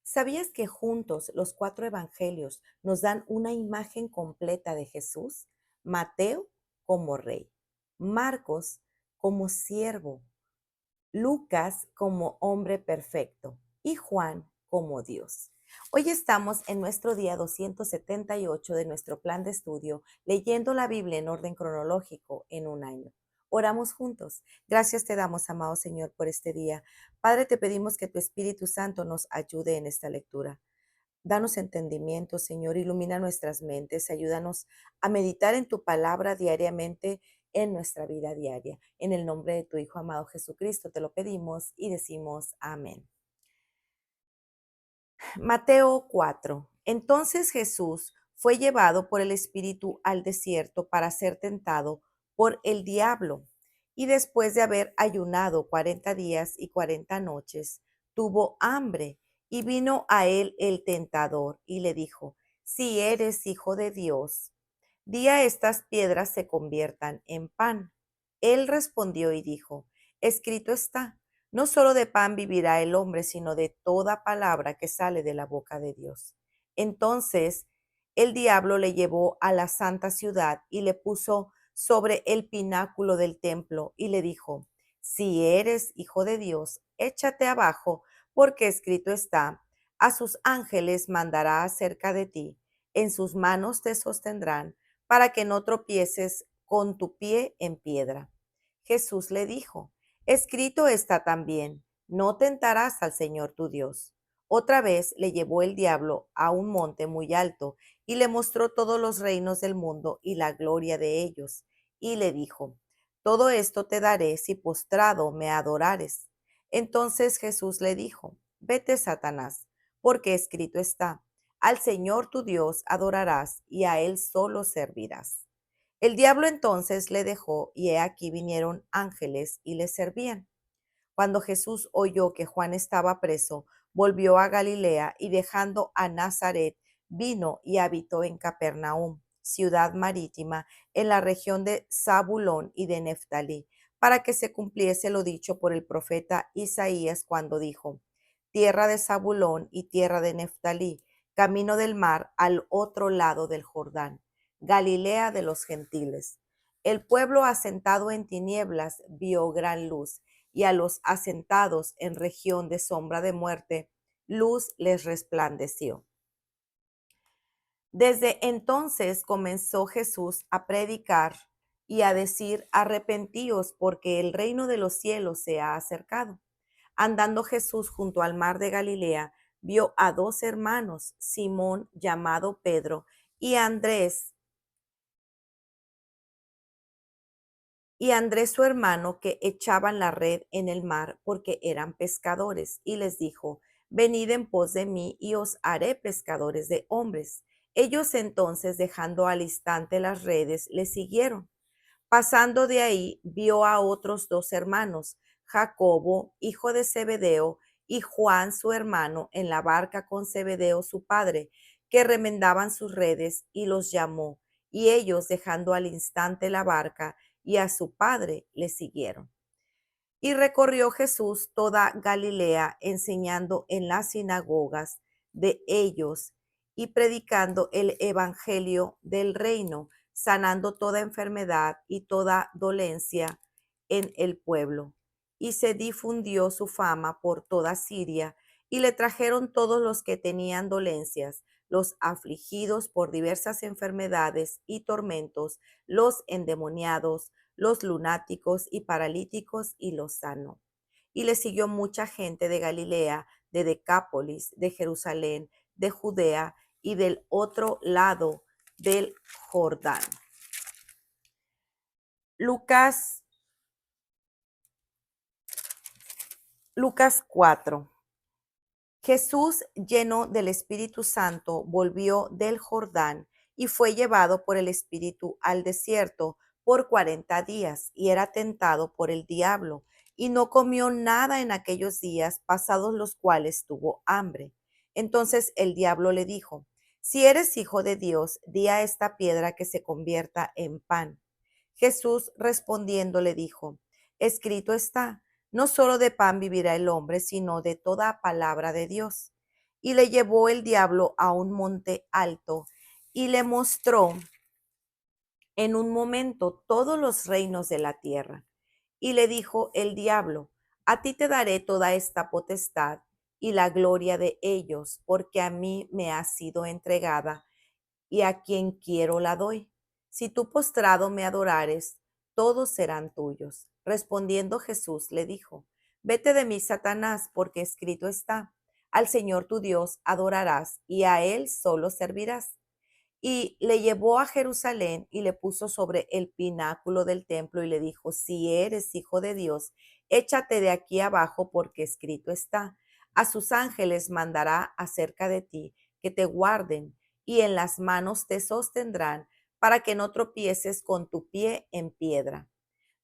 ¿Sabías que juntos los cuatro evangelios nos dan una imagen completa de Jesús? Mateo como rey, Marcos como siervo, Lucas como hombre perfecto y Juan como Dios. Hoy estamos en nuestro día 278 de nuestro plan de estudio, leyendo la Biblia en orden cronológico en un año. Oramos juntos. Gracias te damos, amado Señor, por este día. Padre, te pedimos que tu Espíritu Santo nos ayude en esta lectura. Danos entendimiento, Señor, ilumina nuestras mentes, ayúdanos a meditar en tu palabra diariamente en nuestra vida diaria. En el nombre de tu Hijo amado Jesucristo te lo pedimos y decimos amén. Mateo 4. Entonces Jesús fue llevado por el Espíritu al desierto para ser tentado por el diablo. Y después de haber ayunado 40 días y 40 noches, tuvo hambre. Y vino a él el tentador y le dijo: Si eres hijo de Dios, di a estas piedras se conviertan en pan. Él respondió y dijo: Escrito está, no solo de pan vivirá el hombre, sino de toda palabra que sale de la boca de Dios. Entonces el diablo le llevó a la santa ciudad y le puso sobre el pináculo del templo y le dijo: Si eres hijo de Dios, échate abajo, porque escrito está: a sus ángeles mandará acerca de ti, en sus manos te sostendrán, para que no tropieces con tu pie en piedra. Jesús le dijo: Escrito está también: no tentarás al Señor tu Dios. Otra vez le llevó el diablo a un monte muy alto y le mostró todos los reinos del mundo y la gloria de ellos. Y le dijo: Todo esto te daré si postrado me adorares. Entonces Jesús le dijo: Vete, Satanás, porque escrito está: al Señor tu Dios adorarás y a él solo servirás. El diablo entonces le dejó, y he aquí vinieron ángeles y le servían. Cuando Jesús oyó que Juan estaba preso, volvió a Galilea y dejando a Nazaret, vino y habitó en Capernaum, ciudad marítima, en la región de Zabulón y de Neftalí, para que se cumpliese lo dicho por el profeta Isaías cuando dijo: Tierra de Zabulón y tierra de Neftalí, camino del mar al otro lado del Jordán, Galilea de los gentiles. El pueblo asentado en tinieblas vio gran luz, y a los asentados en región de sombra de muerte, luz les resplandeció. Desde entonces comenzó Jesús a predicar y a decir: arrepentíos, porque el reino de los cielos se ha acercado. Andando Jesús junto al mar de Galilea, vio a dos hermanos, Simón llamado Pedro y Andrés su hermano, que echaban la red en el mar porque eran pescadores, y les dijo: Venid en pos de mí y os haré pescadores de hombres. Ellos entonces, dejando al instante las redes, le siguieron. Pasando de ahí, vio a otros dos hermanos, Jacobo, hijo de Zebedeo, y Juan su hermano, en la barca con Zebedeo su padre, que remendaban sus redes, y los llamó. Y ellos, dejando al instante la barca y a su padre, le siguieron. Y recorrió Jesús toda Galilea, enseñando en las sinagogas de ellos y predicando el evangelio del reino, sanando toda enfermedad y toda dolencia en el pueblo. Y se difundió su fama por toda Siria, y le trajeron todos los que tenían dolencias, los afligidos por diversas enfermedades y tormentos, los endemoniados, los lunáticos y paralíticos, y los sanó. Y le siguió mucha gente de Galilea, de Decápolis, de Jerusalén, de Judea y del otro lado del Jordán. Lucas, Lucas 4. Jesús, lleno del Espíritu Santo, volvió del Jordán y fue llevado por el Espíritu al desierto por 40 días, y era tentado por el diablo, y no comió nada en aquellos días, pasados los cuales tuvo hambre. Entonces el diablo le dijo: Si eres hijo de Dios, di a esta piedra que se convierta en pan. Jesús respondiendo le dijo: Escrito está: no solo de pan vivirá el hombre, sino de toda palabra de Dios. y le llevó el diablo a un monte alto y le mostró en un momento todos los reinos de la tierra. Y le dijo el diablo, a ti te daré toda esta potestad y la gloria de ellos, porque a mí me ha sido entregada y a quien quiero la doy. Si tú postrado me adorares, todos serán tuyos. Respondiendo Jesús le dijo, vete de mí, Satanás, porque escrito está, al Señor tu Dios adorarás y a él solo servirás. Y le llevó a Jerusalén y le puso sobre el pináculo del templo y le dijo, si eres hijo de Dios, échate de aquí abajo porque escrito está, a sus ángeles mandará acerca de ti que te guarden y en las manos te sostendrán para que no tropieces con tu pie en piedra.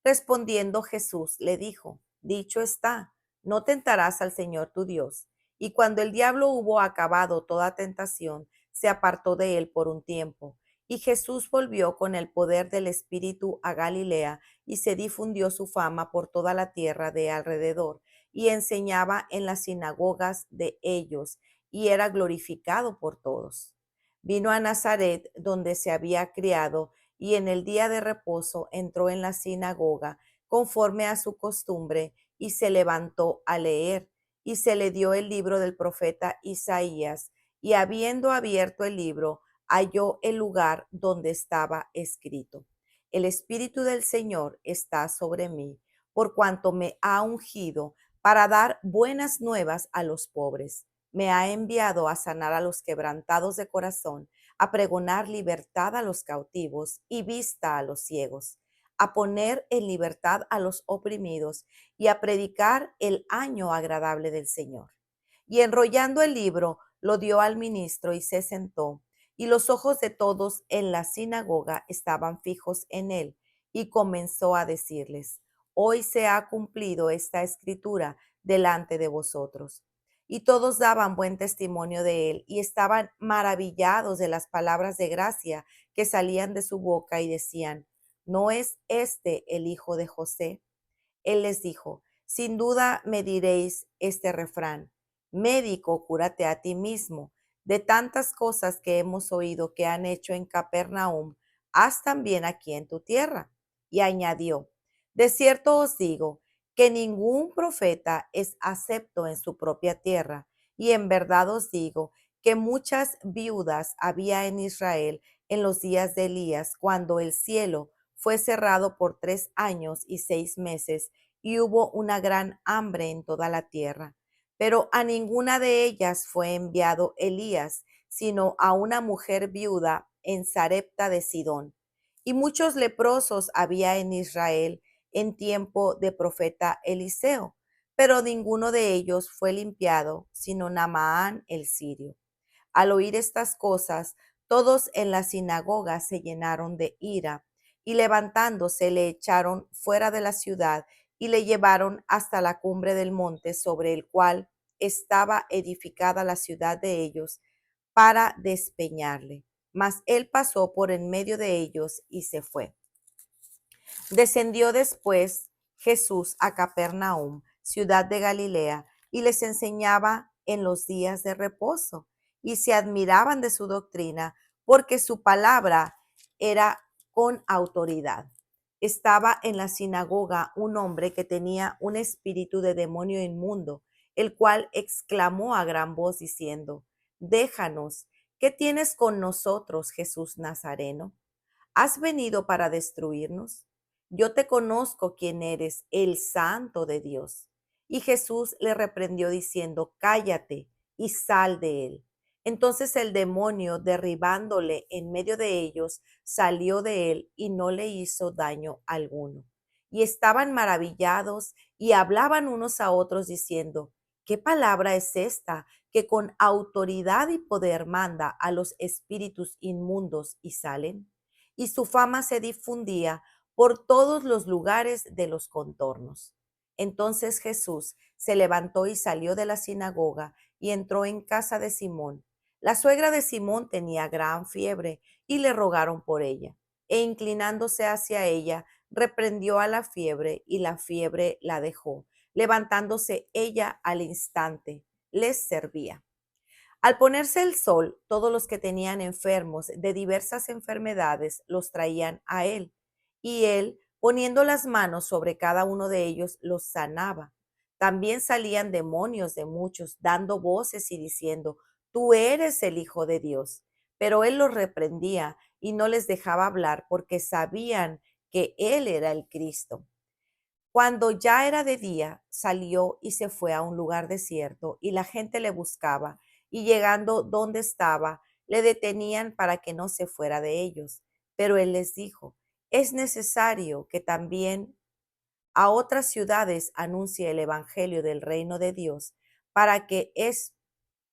Respondiendo Jesús le dijo, dicho está, no tentarás al Señor tu Dios. Y cuando el diablo hubo acabado toda tentación, se apartó de él por un tiempo. Y Jesús volvió con el poder del Espíritu a Galilea y se difundió su fama por toda la tierra de alrededor y enseñaba en las sinagogas de ellos y era glorificado por todos. Vino a Nazaret, donde se había criado, y en el día de reposo entró en la sinagoga conforme a su costumbre y se levantó a leer. Y se le dio el libro del profeta Isaías, y habiendo abierto el libro, halló el lugar donde estaba escrito: El Espíritu del Señor está sobre mí, por cuanto me ha ungido para dar buenas nuevas a los pobres. Me ha enviado a sanar a los quebrantados de corazón, a pregonar libertad a los cautivos y vista a los ciegos, a poner en libertad a los oprimidos y a predicar el año agradable del Señor. Y enrollando el libro, lo dio al ministro y se sentó, y los ojos de todos en la sinagoga estaban fijos en él, y comenzó a decirles, hoy se ha cumplido esta escritura delante de vosotros. Y todos daban buen testimonio de él y estaban maravillados de las palabras de gracia que salían de su boca y decían, ¿no es este el hijo de José? Él les dijo, sin duda me diréis este refrán, médico, cúrate a ti mismo. De tantas cosas que hemos oído que han hecho en Capernaum, haz también aquí en tu tierra. Y añadió, de cierto os digo que ningún profeta es acepto en su propia tierra. Y en verdad os digo que muchas viudas había en Israel en los días de Elías, cuando el cielo fue cerrado por 3 años y 6 meses, y hubo una gran hambre en toda la tierra. Pero a ninguna de ellas fue enviado Elías, sino a una mujer viuda en Sarepta de Sidón. Y muchos leprosos había en Israel en tiempo de profeta Eliseo, pero ninguno de ellos fue limpiado, sino Naamán el sirio. Al oír estas cosas, todos en la sinagoga se llenaron de ira y levantándose le echaron fuera de la ciudad y le llevaron hasta la cumbre del monte sobre el cual estaba edificada la ciudad de ellos para despeñarle. Mas él pasó por en medio de ellos y se fue. Descendió después Jesús a Capernaum, ciudad de Galilea, y les enseñaba en los días de reposo, y se admiraban de su doctrina, porque su palabra era con autoridad. Estaba en la sinagoga un hombre que tenía un espíritu de demonio inmundo, el cual exclamó a gran voz diciendo, déjanos, ¿qué tienes con nosotros, Jesús Nazareno? ¿Has venido para destruirnos? Yo te conozco quién eres, el Santo de Dios. Y Jesús le reprendió diciendo, cállate y sal de él. Entonces el demonio, derribándole en medio de ellos, salió de él y no le hizo daño alguno. Y estaban maravillados y hablaban unos a otros diciendo, ¿qué palabra es esta que con autoridad y poder manda a los espíritus inmundos y salen? Y su fama se difundía por todos los lugares de los contornos. Entonces Jesús se levantó y salió de la sinagoga y entró en casa de Simón. La suegra de Simón tenía gran fiebre y le rogaron por ella. E inclinándose hacia ella, reprendió a la fiebre y la fiebre la dejó. Levantándose ella al instante, les servía. Al ponerse el sol, todos los que tenían enfermos de diversas enfermedades los traían a él, y él, poniendo las manos sobre cada uno de ellos, los sanaba. También salían demonios de muchos, dando voces y diciendo, Tú eres el Hijo de Dios. Pero él los reprendía y no les dejaba hablar porque sabían que él era el Cristo. Cuando ya era de día, salió y se fue a un lugar desierto, y la gente le buscaba, y llegando donde estaba, le detenían para que no se fuera de ellos. Pero él les dijo, es necesario que también a otras ciudades anuncie el evangelio del reino de Dios,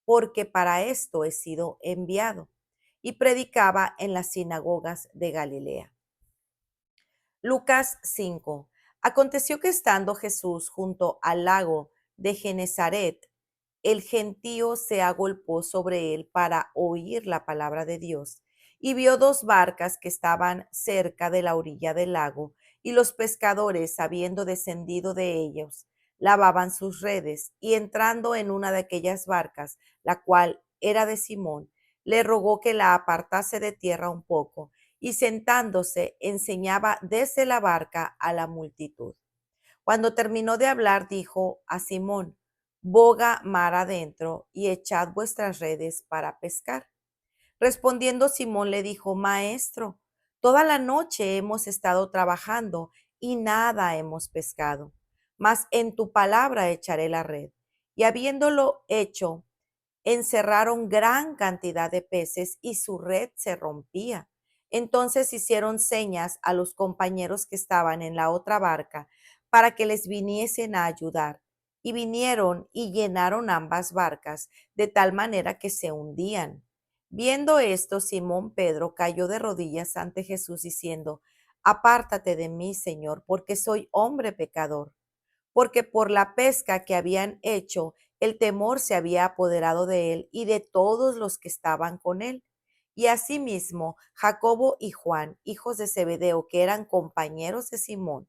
porque para esto he sido enviado. Y predicaba en las sinagogas de Galilea. Lucas 5. Aconteció que estando Jesús junto al lago de Genezaret, el gentío se agolpó sobre él para oír la palabra de Dios, y vio dos barcas que estaban cerca de la orilla del lago, y los pescadores, habiendo descendido de ellos, lavaban sus redes, y entrando en una de aquellas barcas, la cual era de Simón, le rogó que la apartase de tierra un poco, y sentándose enseñaba desde la barca a la multitud. Cuando terminó de hablar, dijo a Simón, boga mar adentro y echad vuestras redes para pescar. Respondiendo Simón le dijo, Maestro, toda la noche hemos estado trabajando y nada hemos pescado, mas en tu palabra echaré la red. Y habiéndolo hecho, encerraron gran cantidad de peces y su red se rompía. Entonces hicieron señas a los compañeros que estaban en la otra barca para que les viniesen a ayudar. Y vinieron y llenaron ambas barcas de tal manera que se hundían. Viendo esto, Simón Pedro cayó de rodillas ante Jesús diciendo, Apártate de mí, Señor, porque soy hombre pecador. Porque por la pesca que habían hecho, el temor se había apoderado de él y de todos los que estaban con él. Y asimismo, Jacobo y Juan, hijos de Zebedeo, que eran compañeros de Simón.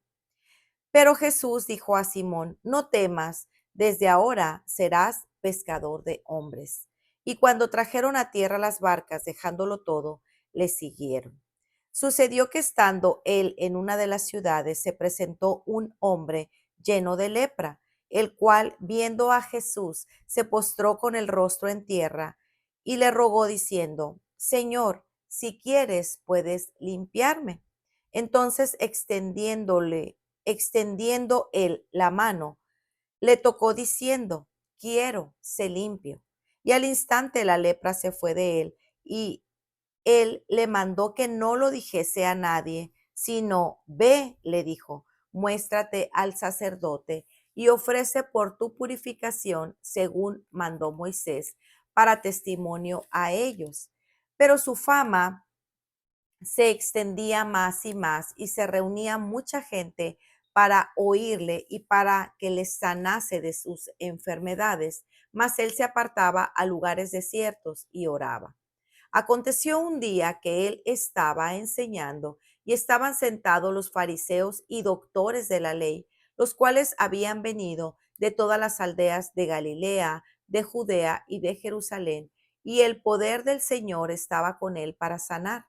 Pero Jesús dijo a Simón, no temas, desde ahora serás pescador de hombres. Y cuando trajeron a tierra las barcas, dejándolo todo, le siguieron. Sucedió que estando él en una de las ciudades, se presentó un hombre lleno de lepra, el cual, viendo a Jesús, se postró con el rostro en tierra y le rogó diciendo, Señor, si quieres, puedes limpiarme. Entonces, extendiendo él la mano, le tocó diciendo, quiero, sé limpio. Y al instante la lepra se fue de él, y él le mandó que no lo dijese a nadie, sino, ve, le dijo, muéstrate al sacerdote y ofrece por tu purificación, según mandó Moisés, para testimonio a ellos. Pero su fama se extendía más y más y se reunía mucha gente para oírle y para que les sanase de sus enfermedades, mas él se apartaba a lugares desiertos y oraba. Aconteció un día que él estaba enseñando y estaban sentados los fariseos y doctores de la ley, los cuales habían venido de todas las aldeas de Galilea, de Judea y de Jerusalén, y el poder del Señor estaba con él para sanar.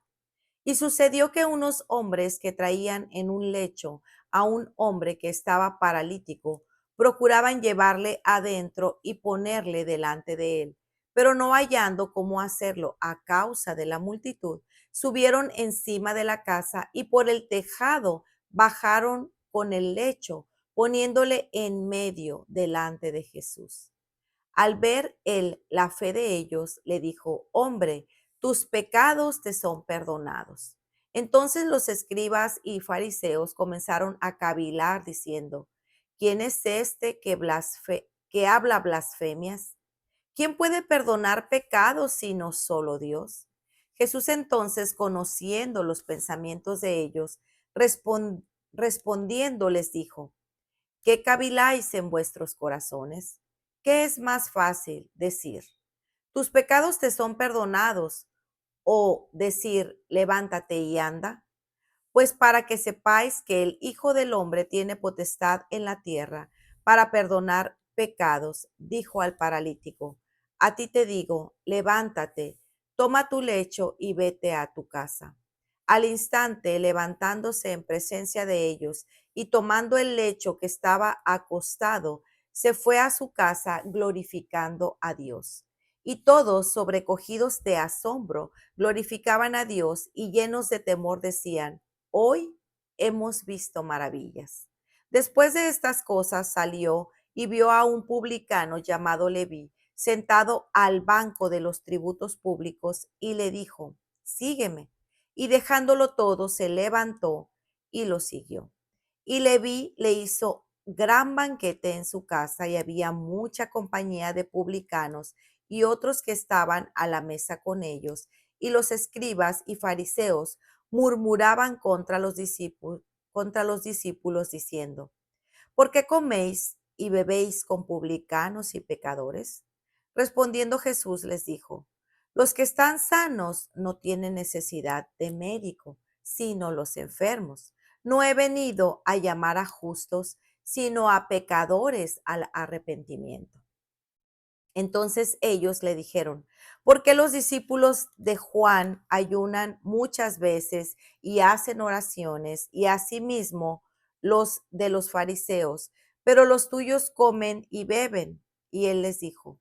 Y sucedió que unos hombres que traían en un lecho a un hombre que estaba paralítico, procuraban llevarle adentro y ponerle delante de él, pero no hallando cómo hacerlo a causa de la multitud, subieron encima de la casa y por el tejado bajaron con el lecho, poniéndole en medio delante de Jesús. Al ver él la fe de ellos, le dijo, hombre, tus pecados te son perdonados. Entonces los escribas y fariseos comenzaron a cavilar diciendo, ¿quién es este que habla blasfemias? ¿Quién puede perdonar pecados sino solo Dios? Jesús entonces, conociendo los pensamientos de ellos, respondiendo les dijo, ¿qué caviláis en vuestros corazones? ¿Qué es más fácil decir? ¿Tus pecados te son perdonados? O decir, levántate y anda. Pues para que sepáis que el Hijo del Hombre tiene potestad en la tierra para perdonar pecados, dijo al paralítico, A ti te digo, levántate, toma tu lecho y vete a tu casa. Al instante, levantándose en presencia de ellos y tomando el lecho que estaba acostado, se fue a su casa glorificando a Dios. Y todos, sobrecogidos de asombro, glorificaban a Dios y llenos de temor decían, hoy hemos visto maravillas. Después de estas cosas salió y vio a un publicano llamado Leví sentado al banco de los tributos públicos y le dijo, sígueme. Y dejándolo todo, se levantó y lo siguió. Y Leví le hizo gran banquete en su casa y había mucha compañía de publicanos y otros que estaban a la mesa con ellos. Y los escribas y fariseos murmuraban contra los discípulos diciendo, ¿por qué coméis y bebéis con publicanos y pecadores? Respondiendo Jesús les dijo, los que están sanos no tienen necesidad de médico, sino los enfermos. No he venido a llamar a justos, sino a pecadores al arrepentimiento. Entonces ellos le dijeron, ¿por qué los discípulos de Juan ayunan muchas veces y hacen oraciones y asimismo los de los fariseos, pero los tuyos comen y beben? Y él les dijo,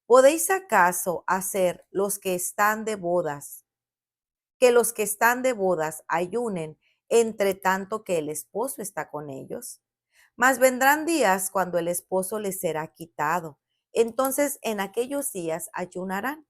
¿podéis acaso hacer que los que están de bodas ayunen entre tanto que el esposo está con ellos? Mas vendrán días cuando el esposo les será quitado. Entonces en aquellos días ayunarán.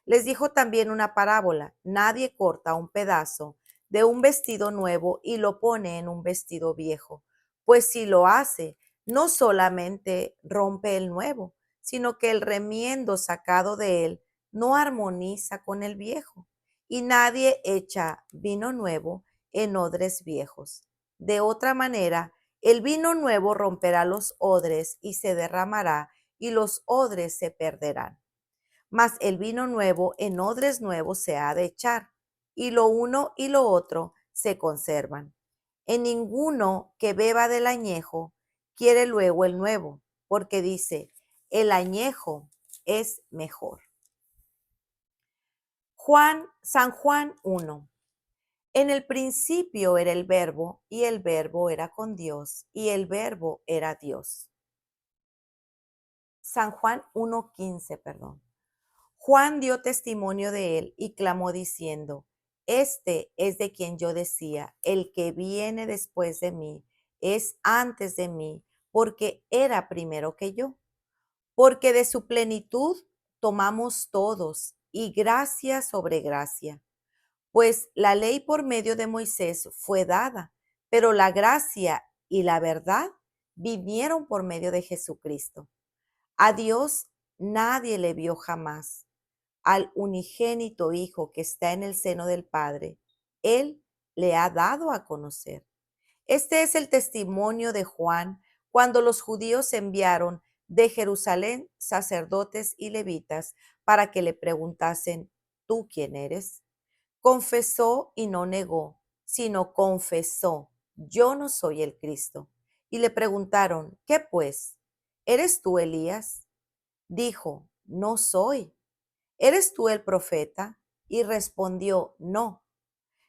Les dijo también una parábola. Nadie corta un pedazo de un vestido nuevo y lo pone en un vestido viejo. Pues si lo hace, no solamente rompe el nuevo, sino que el remiendo sacado de él no armoniza con el viejo. Y nadie echa vino nuevo en odres viejos. De otra manera, el vino nuevo romperá los odres y se derramará, y los odres se perderán. Mas el vino nuevo en odres nuevos se ha de echar, y lo uno y lo otro se conservan. En ninguno que beba del añejo quiere luego el nuevo, porque dice, el añejo es mejor. San Juan 1. En el principio era el verbo, y el verbo era con Dios, y el verbo era Dios. San Juan 1:15, perdón. Juan dio testimonio de él y clamó diciendo, este es de quien yo decía, el que viene después de mí es antes de mí, porque era primero que yo. Porque de su plenitud tomamos todos, y gracia sobre gracia. Pues la ley por medio de Moisés fue dada, pero la gracia y la verdad vinieron por medio de Jesucristo. A Dios nadie le vio jamás. Al unigénito Hijo que está en el seno del Padre, Él le ha dado a conocer. Este es el testimonio de Juan cuando los judíos enviaron de Jerusalén sacerdotes y levitas para que le preguntasen, ¿tú quién eres? Confesó y no negó, sino confesó, yo no soy el Cristo. Y le preguntaron, ¿qué pues? ¿Eres tú Elías? Dijo, no soy. ¿Eres tú el profeta? Y respondió, no.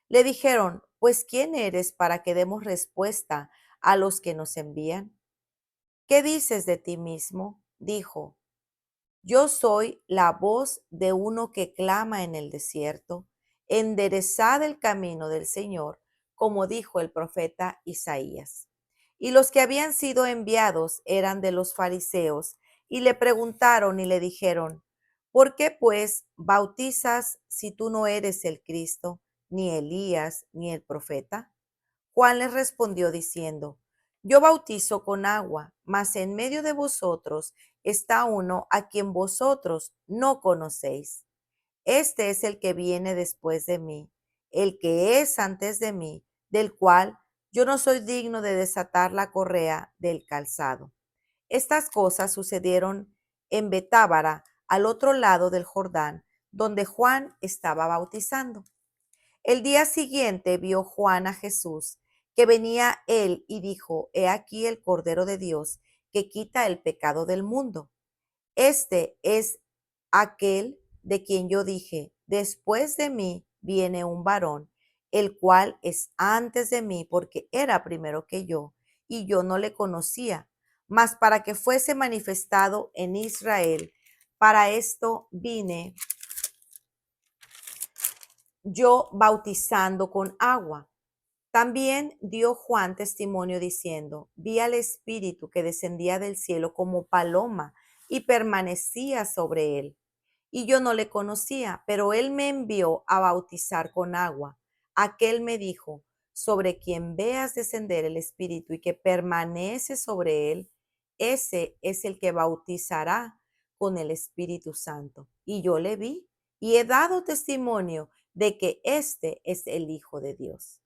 Le dijeron, pues ¿quién eres para que demos respuesta a los que nos envían? ¿Qué dices de ti mismo? Dijo, yo soy la voz de uno que clama en el desierto, enderezad el camino del Señor, como dijo el profeta Isaías. Y los que habían sido enviados eran de los fariseos, y le preguntaron y le dijeron, ¿por qué pues bautizas si tú no eres el Cristo, ni Elías, ni el profeta? Juan les respondió diciendo, yo bautizo con agua, mas en medio de vosotros está uno a quien vosotros no conocéis. Este es el que viene después de mí, el que es antes de mí, del cual yo no soy digno de desatar la correa del calzado. Estas cosas sucedieron en Betábara, al otro lado del Jordán, donde Juan estaba bautizando. El día siguiente vio Juan a Jesús, que venía él y dijo, he aquí el Cordero de Dios, que quita el pecado del mundo. Este es aquel de quien yo dije, después de mí viene un varón, el cual es antes de mí porque era primero que yo, y yo no le conocía, mas para que fuese manifestado en Israel. Para esto vine yo bautizando con agua. También dio Juan testimonio diciendo, vi al Espíritu que descendía del cielo como paloma y permanecía sobre él. Y yo no le conocía, pero él me envió a bautizar con agua. Aquel me dijo, sobre quien veas descender el Espíritu y que permanece sobre él, ese es el que bautizará con el Espíritu Santo. Y yo le vi y he dado testimonio de que este es el Hijo de Dios.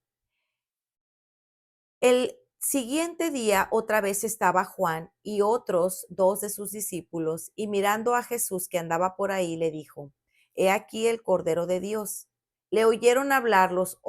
El siguiente día otra vez estaba Juan y otros dos de sus discípulos, y mirando a Jesús que andaba por ahí, le dijo, He aquí el Cordero de Dios. Le oyeron hablar los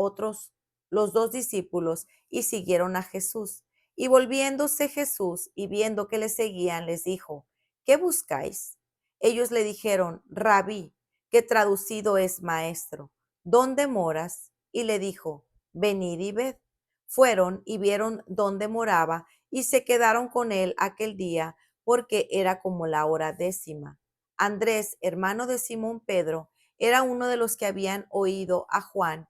dos discípulos, y siguieron a Jesús. Y volviéndose Jesús y viendo que le seguían, les dijo, ¿qué buscáis? Ellos le dijeron, Rabí, que traducido es maestro, ¿dónde moras? Y le dijo, venid y ved. Fueron y vieron dónde moraba y se quedaron con él aquel día porque era como la hora 10. Andrés, hermano de Simón Pedro, era uno de los que habían oído a Juan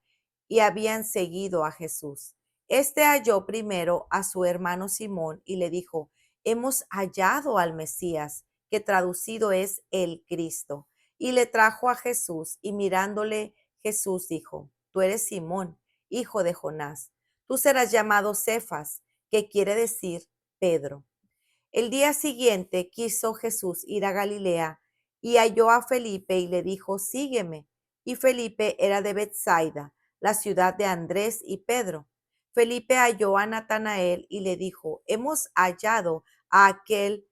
y habían seguido a Jesús. Este halló primero a su hermano Simón y le dijo, hemos hallado al Mesías, que traducido es el Cristo. Y le trajo a Jesús y mirándole Jesús dijo, tú eres Simón, hijo de Jonás. Tú serás llamado Cefas, que quiere decir Pedro. El día siguiente quiso Jesús ir a Galilea y halló a Felipe y le dijo, sígueme. Y Felipe era de Bethsaida, la ciudad de Andrés y Pedro. Felipe halló a Natanael y le dijo, hemos hallado a aquel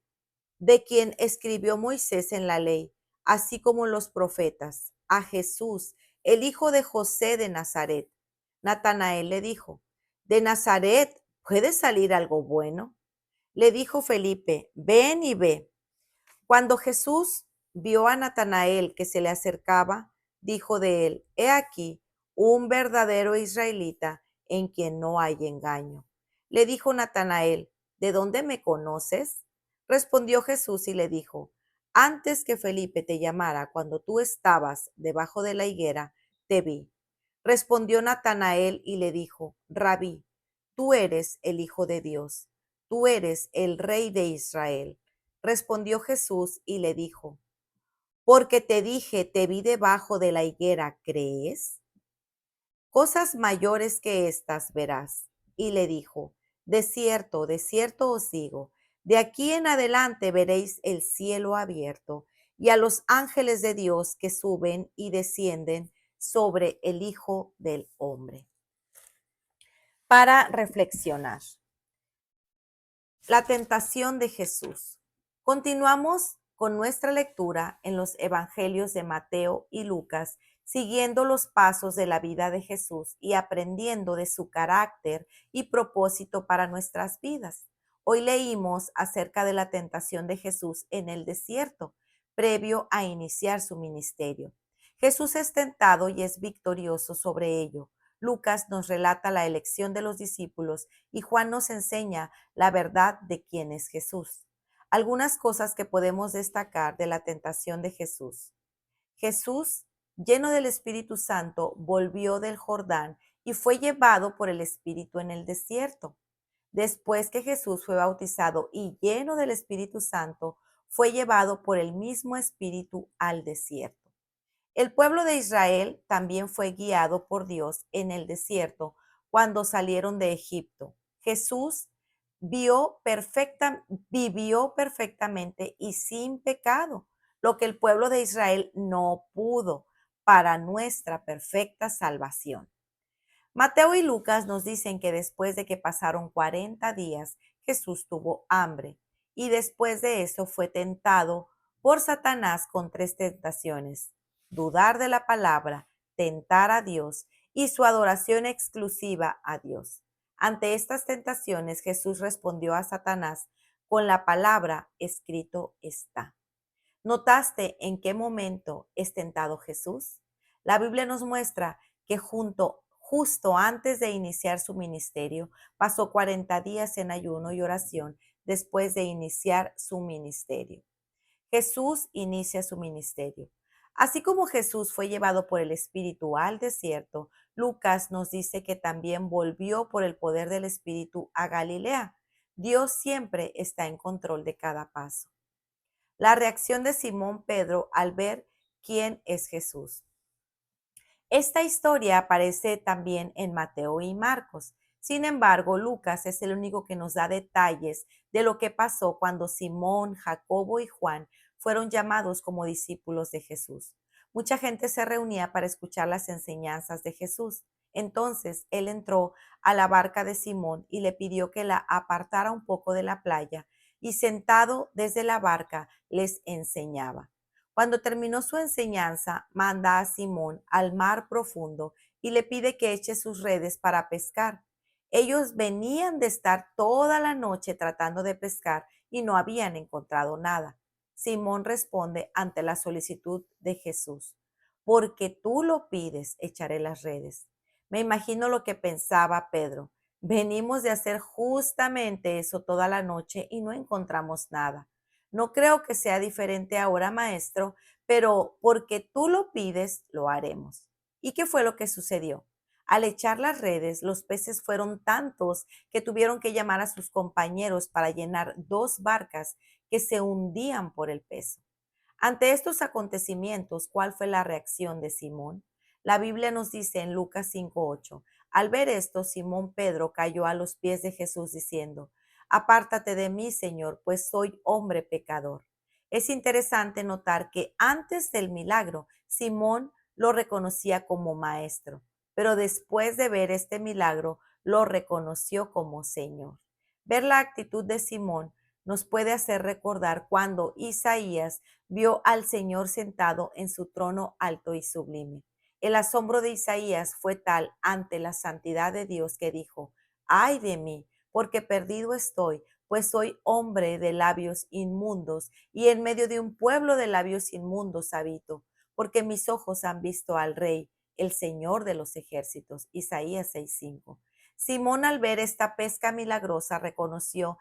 de quien escribió Moisés en la ley, así como los profetas, a Jesús, el hijo de José de Nazaret. Natanael le dijo, ¿de Nazaret puede salir algo bueno? Le dijo Felipe, ven y ve. Cuando Jesús vio a Natanael que se le acercaba, dijo de él, he aquí un verdadero israelita en quien no hay engaño. Le dijo Natanael, ¿de dónde me conoces? Respondió Jesús y le dijo, antes que Felipe te llamara, cuando tú estabas debajo de la higuera, te vi. Respondió Natanael y le dijo, Rabí, tú eres el Hijo de Dios, tú eres el Rey de Israel. Respondió Jesús y le dijo, porque te dije, te vi debajo de la higuera, ¿crees? Cosas mayores que estas verás. Y le dijo, de cierto os digo, de aquí en adelante veréis el cielo abierto y a los ángeles de Dios que suben y descienden sobre el Hijo del Hombre. Para reflexionar. La tentación de Jesús. Continuamos con nuestra lectura en los evangelios de Mateo y Lucas, siguiendo los pasos de la vida de Jesús y aprendiendo de su carácter y propósito para nuestras vidas. Hoy leímos acerca de la tentación de Jesús en el desierto, previo a iniciar su ministerio. Jesús es tentado y es victorioso sobre ello. Lucas nos relata la elección de los discípulos y Juan nos enseña la verdad de quién es Jesús. Algunas cosas que podemos destacar de la tentación de Jesús. Jesús, lleno del Espíritu Santo, volvió del Jordán y fue llevado por el Espíritu en el desierto. Después que Jesús fue bautizado y lleno del Espíritu Santo, fue llevado por el mismo Espíritu al desierto. El pueblo de Israel también fue guiado por Dios en el desierto cuando salieron de Egipto. Jesús vivió perfectamente y sin pecado, lo que el pueblo de Israel no pudo para nuestra perfecta salvación. Mateo y Lucas nos dicen que después de que pasaron 40 días, Jesús tuvo hambre y después de eso fue tentado por Satanás con 3 tentaciones: dudar de la palabra, tentar a Dios y su adoración exclusiva a Dios. Ante estas tentaciones, Jesús respondió a Satanás con la palabra escrito está. ¿Notaste en qué momento es tentado Jesús? La Biblia nos muestra que justo antes de iniciar su ministerio, pasó 40 días en ayuno y oración después de iniciar su ministerio. Jesús inicia su ministerio. Así como Jesús fue llevado por el Espíritu al desierto, Lucas nos dice que también volvió por el poder del Espíritu a Galilea. Dios siempre está en control de cada paso. La reacción de Simón Pedro al ver quién es Jesús. Esta historia aparece también en Mateo y Marcos. Sin embargo, Lucas es el único que nos da detalles de lo que pasó cuando Simón, Jacobo y Juan fueron llamados como discípulos de Jesús. Mucha gente se reunía para escuchar las enseñanzas de Jesús. Entonces él entró a la barca de Simón y le pidió que la apartara un poco de la playa y sentado desde la barca les enseñaba. Cuando terminó su enseñanza, manda a Simón al mar profundo y le pide que eche sus redes para pescar. Ellos venían de estar toda la noche tratando de pescar y no habían encontrado nada. Simón responde ante la solicitud de Jesús: porque tú lo pides, echaré las redes. Me imagino lo que pensaba Pedro. Venimos de hacer justamente eso toda la noche y no encontramos nada. No creo que sea diferente ahora, maestro, pero porque tú lo pides, lo haremos. ¿Y qué fue lo que sucedió? Al echar las redes, los peces fueron tantos que tuvieron que llamar a sus compañeros para llenar 2 barcas que se hundían por el peso. Ante estos acontecimientos, ¿cuál fue la reacción de Simón? La Biblia nos dice en Lucas 5:8, al ver esto, Simón Pedro cayó a los pies de Jesús diciendo: apártate de mí, Señor, pues soy hombre pecador. Es interesante notar que antes del milagro, Simón lo reconocía como maestro, pero después de ver este milagro, lo reconoció como Señor. Ver la actitud de Simón nos puede hacer recordar cuando Isaías vio al Señor sentado en su trono alto y sublime. El asombro de Isaías fue tal ante la santidad de Dios que dijo: ay de mí, porque perdido estoy, pues soy hombre de labios inmundos, y en medio de un pueblo de labios inmundos habito, porque mis ojos han visto al Rey, el Señor de los ejércitos. Isaías 6:5. Simón, al ver esta pesca milagrosa, reconoció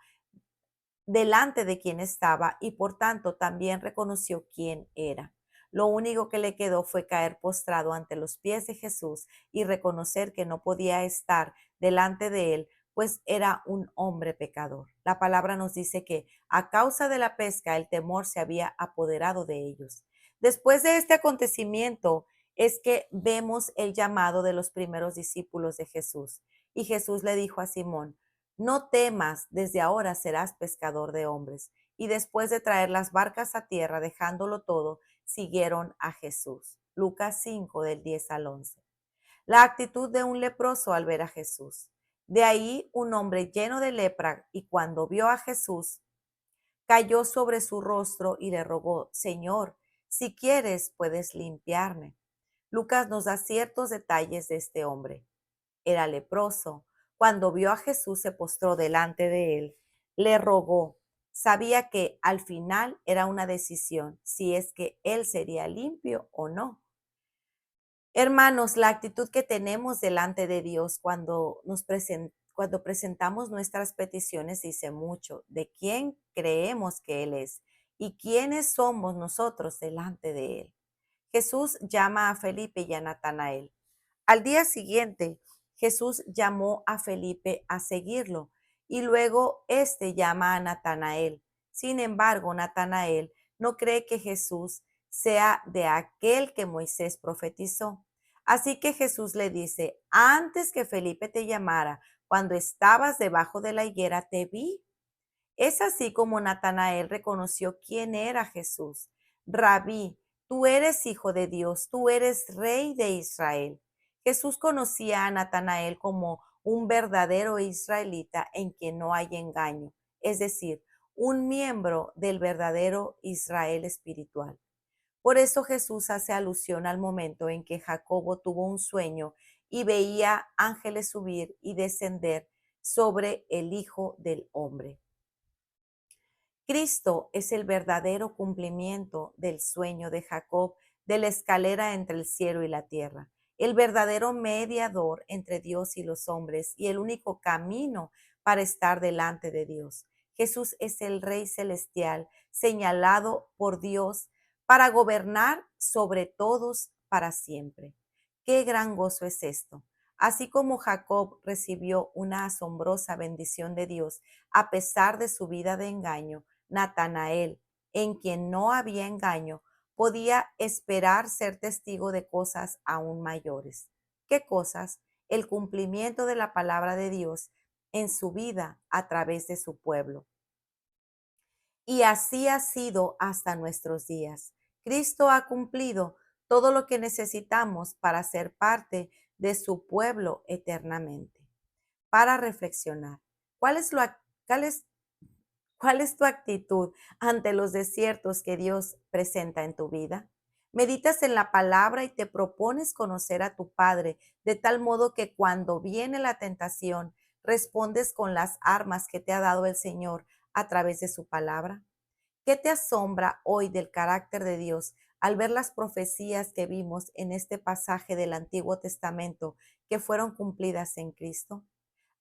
delante de quién estaba y por tanto también reconoció quién era. Lo único que le quedó fue caer postrado ante los pies de Jesús y reconocer que no podía estar delante de él, pues era un hombre pecador. La palabra nos dice que a causa de la pesca el temor se había apoderado de ellos. Después de este acontecimiento es que vemos el llamado de los primeros discípulos de Jesús. Y Jesús le dijo a Simón: no temas, desde ahora serás pescador de hombres. Y después de traer las barcas a tierra, dejándolo todo, siguieron a Jesús. Lucas 5, del 10 al 11. La actitud de un leproso al ver a Jesús. De ahí un hombre lleno de lepra, y cuando vio a Jesús, cayó sobre su rostro y le rogó: Señor, si quieres, puedes limpiarme. Lucas nos da ciertos detalles de este hombre. Era leproso. Cuando vio a Jesús, se postró delante de él, le rogó. Sabía que al final era una decisión si es que él sería limpio o no. Hermanos, la actitud que tenemos delante de Dios cuando presentamos nuestras peticiones dice mucho de quién creemos que Él es y quiénes somos nosotros delante de Él. Jesús llama a Felipe y a Natanael. Al día siguiente, Jesús llamó a Felipe a seguirlo y luego éste llama a Natanael. Sin embargo, Natanael no cree que Jesús sea de aquel que Moisés profetizó. Así que Jesús le dice: antes que Felipe te llamara, cuando estabas debajo de la higuera, te vi. Es así como Natanael reconoció quién era Jesús. Rabí, tú eres hijo de Dios, tú eres rey de Israel. Jesús conocía a Natanael como un verdadero israelita en quien no hay engaño, es decir, un miembro del verdadero Israel espiritual. Por eso Jesús hace alusión al momento en que Jacobo tuvo un sueño y veía ángeles subir y descender sobre el Hijo del Hombre. Cristo es el verdadero cumplimiento del sueño de Jacob, de la escalera entre el cielo y la tierra, el verdadero mediador entre Dios y los hombres y el único camino para estar delante de Dios. Jesús es el Rey celestial, señalado por Dios para gobernar sobre todos para siempre. Qué gran gozo es esto. Así como Jacob recibió una asombrosa bendición de Dios a pesar de su vida de engaño, Natanael, en quien no había engaño, podía esperar ser testigo de cosas aún mayores. ¿Qué cosas? El cumplimiento de la palabra de Dios en su vida a través de su pueblo. Y así ha sido hasta nuestros días. Cristo ha cumplido todo lo que necesitamos para ser parte de su pueblo eternamente. Para reflexionar, ¿cuál es, lo, cuál es ¿cuál es tu actitud ante los desiertos que Dios presenta en tu vida? Meditas en la palabra y te propones conocer a tu Padre de tal modo que cuando viene la tentación, respondes con las armas que te ha dado el Señor a través de su palabra. ¿Qué te asombra hoy del carácter de Dios al ver las profecías que vimos en este pasaje del Antiguo Testamento que fueron cumplidas en Cristo?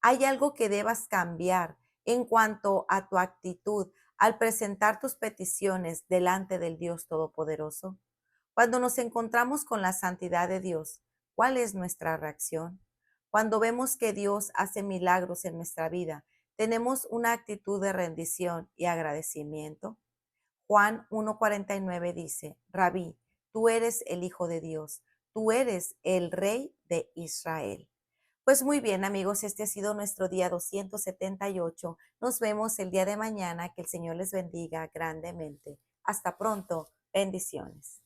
¿Hay algo que debas cambiar en cuanto a tu actitud al presentar tus peticiones delante del Dios Todopoderoso? Cuando nos encontramos con la santidad de Dios, ¿cuál es nuestra reacción? Cuando vemos que Dios hace milagros en nuestra vida, ¿tenemos una actitud de rendición y agradecimiento? Juan 1:49 dice, Rabí, tú eres el Hijo de Dios, tú eres el Rey de Israel. Pues muy bien, amigos, este ha sido nuestro día 278. Nos vemos el día de mañana. Que el Señor les bendiga grandemente. Hasta pronto. Bendiciones.